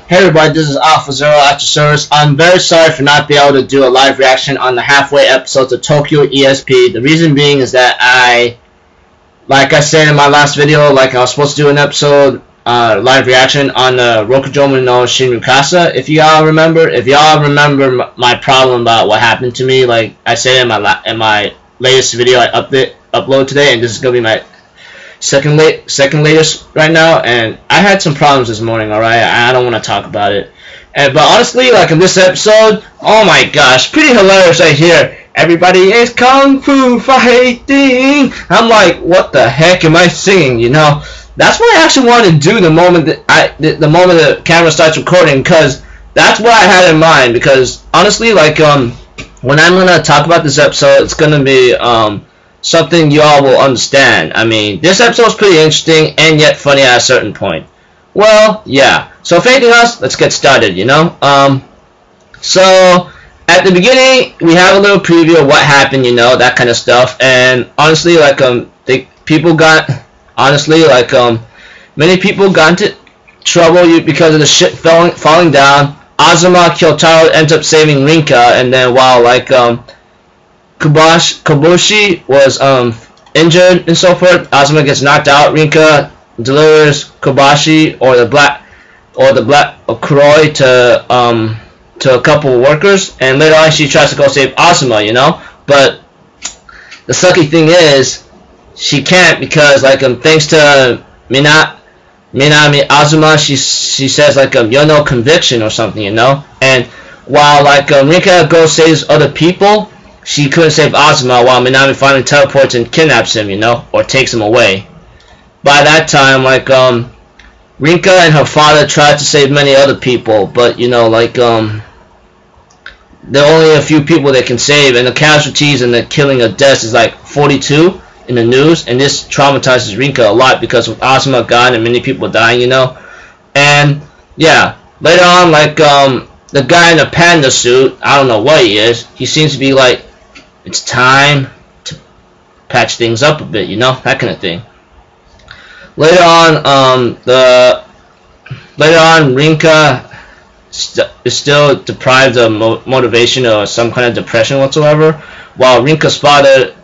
Hey everybody, this is Alpha Zero at your service. I'm very sorry for not being able to do a live reaction on the halfway episodes of Tokyo ESP. The reason being is that like I said in my last video, I was supposed to do an episode, live reaction on the Rokujomu no Shinrikasa. If y'all remember my problem about what happened to me, like I said in my latest video I upload today, and this is gonna be my second latest right now, and I had some problems this morning. Alright, I don't want to talk about it, but honestly, in this episode, oh my gosh, pretty hilarious right here. Everybody is kung fu fighting. I'm like, what the heck am I singing? You know, that's what I actually wanted to do the moment that the camera starts recording, because that's what I had in mind. Because honestly, when I'm gonna talk about this episode, it's gonna be something you all will understand. I mean, this episode is pretty interesting and yet funny at a certain point. Well, yeah. So if anything else, let's get started, you know? So at the beginning, we have a little preview of what happened, you know, that kind of stuff. And honestly, many people got into trouble because of the shit falling down. Azuma Kyotaro ends up saving Rinka, and then while Kobashi was injured and so forth, Azuma gets knocked out. Rinka delivers Kobashi or the black Kuroi to a couple of workers, and later on she tries to go save Azuma, you know. But the sucky thing is she can't, because thanks to Minami Azuma, she says you're no conviction or something, you know. And while Rinka goes saves other people, she couldn't save Azuma, while Minami finally teleports and kidnaps him, you know, or takes him away. By that time, Rinka and her father tried to save many other people, but, you know, there are only a few people they can save, and the casualties and the killing of deaths is 42 in the news, and this traumatizes Rinka a lot, because with Azuma gone and many people dying, you know. And, yeah, later on, the guy in the Panda suit, I don't know what he is, he seems to be it's time to patch things up a bit, you know, that kind of thing. Later on, Rinka is still deprived of motivation or some kind of depression whatsoever, while Rinka's father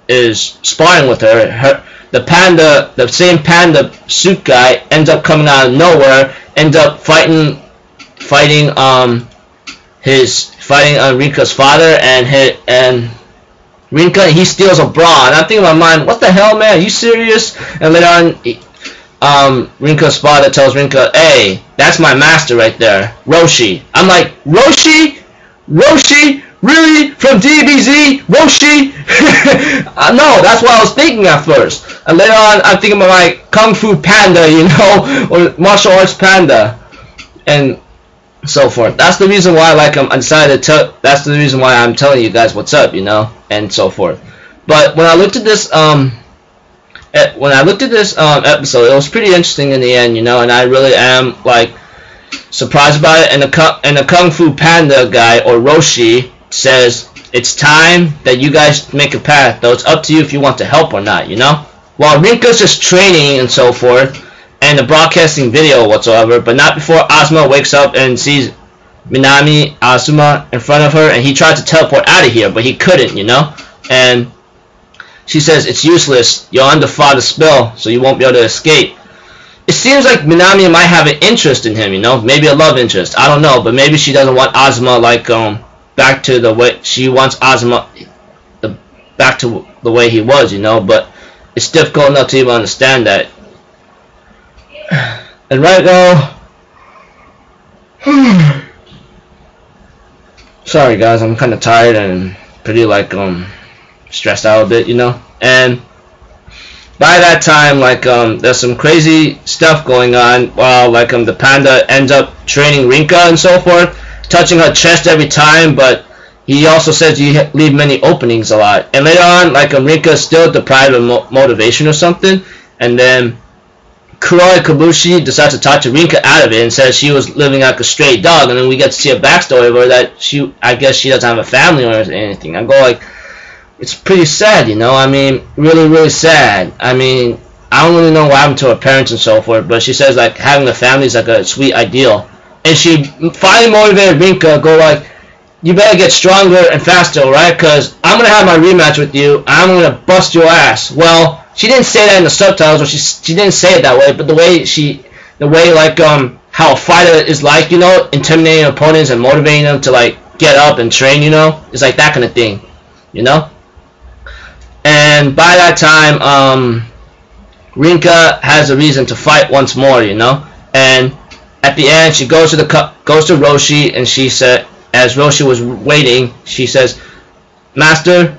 is sparring with her. The same Panda suit guy ends up coming out of nowhere, ends up fighting Rinka's father, and Rinka, he steals a bra, and I'm thinking in my mind, what the hell, man, are you serious? And later on, Rinka's father tells Rinka, hey, that's my master right there, Roshi. I'm like, Roshi? Really? From DBZ? Roshi? No, that's what I was thinking at first. And later on, I'm thinking about Kung Fu Panda, you know, or Martial Arts Panda, and so forth. That's the reason why, that's the reason why I'm telling you guys what's up, you know, and so forth. But when I looked at this, episode, it was pretty interesting in the end, you know, and I really am surprised about it. And the Kung Fu Panda guy, or Roshi, says it's time that you guys make a path, though it's up to you if you want to help or not, you know. While Rinka's just training and so forth, and the broadcasting video whatsoever, but not before Azuma wakes up and sees Minami Azuma in front of her, and he tried to teleport out of here, but he couldn't, you know. And she says it's useless, you're under father's spell, so you won't be able to escape. It seems like Minami might have an interest in him, you know, maybe a love interest, I don't know, but maybe she doesn't want Azuma back to the way she wants Azuma back to the way he was, you know. But it's difficult enough to even understand that. And right now, sorry guys, I'm kind of tired and pretty stressed out a bit, you know. And by that time, there's some crazy stuff going on while the Panda ends up training Rinka and so forth, touching her chest every time, but he also says you leave many openings a lot. And later on, Rinka is still deprived of motivation or something, and then Kuroi Kobashi decides to talk to Rinka out of it and says she was living like a stray dog, and then we get to see a backstory of her that I guess she doesn't have a family or anything. I go it's pretty sad, you know. I mean, really, really sad. I mean, I don't really know what happened to her parents and so forth, but she says having a family is a sweet ideal. and she finally motivated Rinka, go like, you better get stronger and faster, right? Because I'm going to have my rematch with you, and I'm going to bust your ass. Well, she didn't say that in the subtitles, or she didn't say it that way, but the way like, how a fighter is like, you know, intimidating opponents and motivating them to, like, get up and train, you know? It's like that kind of thing, you know? And by that time, Rinka has a reason to fight once more, you know? And at the end, she goes to Roshi, and she said, as Roshi was waiting, she says, Master,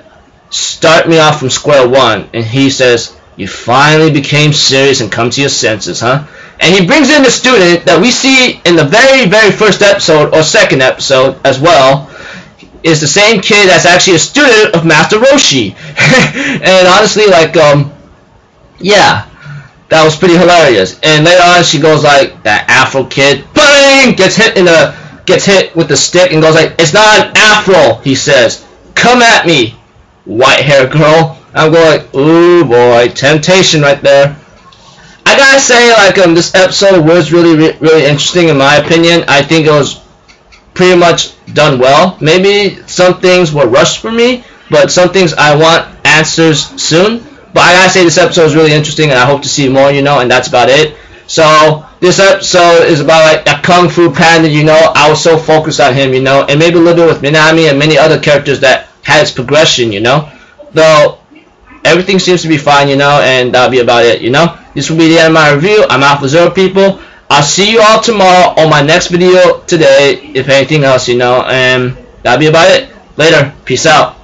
start me off from square one. And he says, you finally became serious and come to your senses, huh? And he brings in the student that we see in the very, very first episode, or second episode as well, is the same kid that's actually a student of Master Roshi. And honestly, like, yeah, that was pretty hilarious. And later on, she goes like, that Afro kid, bang, gets hit with the stick and goes like, it's not an afro, he says. Come at me, white hair girl. I'm going like, ooh boy, temptation right there. I gotta say, like, this episode was really interesting in my opinion. I think it was pretty much done well. Maybe some things were rushed for me, but some things I want answers soon. But I gotta say, this episode is really interesting, and I hope to see more, you know, and that's about it. So this episode is about like that Kung Fu Panda, you know. I was so focused on him, you know, and maybe a little bit with Minami and many other characters that had its progression, you know. Though everything seems to be fine, you know, and that'll be about it, you know. This will be the end of my review. I'm Alpha Zero, people. I'll see you all tomorrow on my next video today, if anything else, you know, and that'll be about it. Later. Peace out.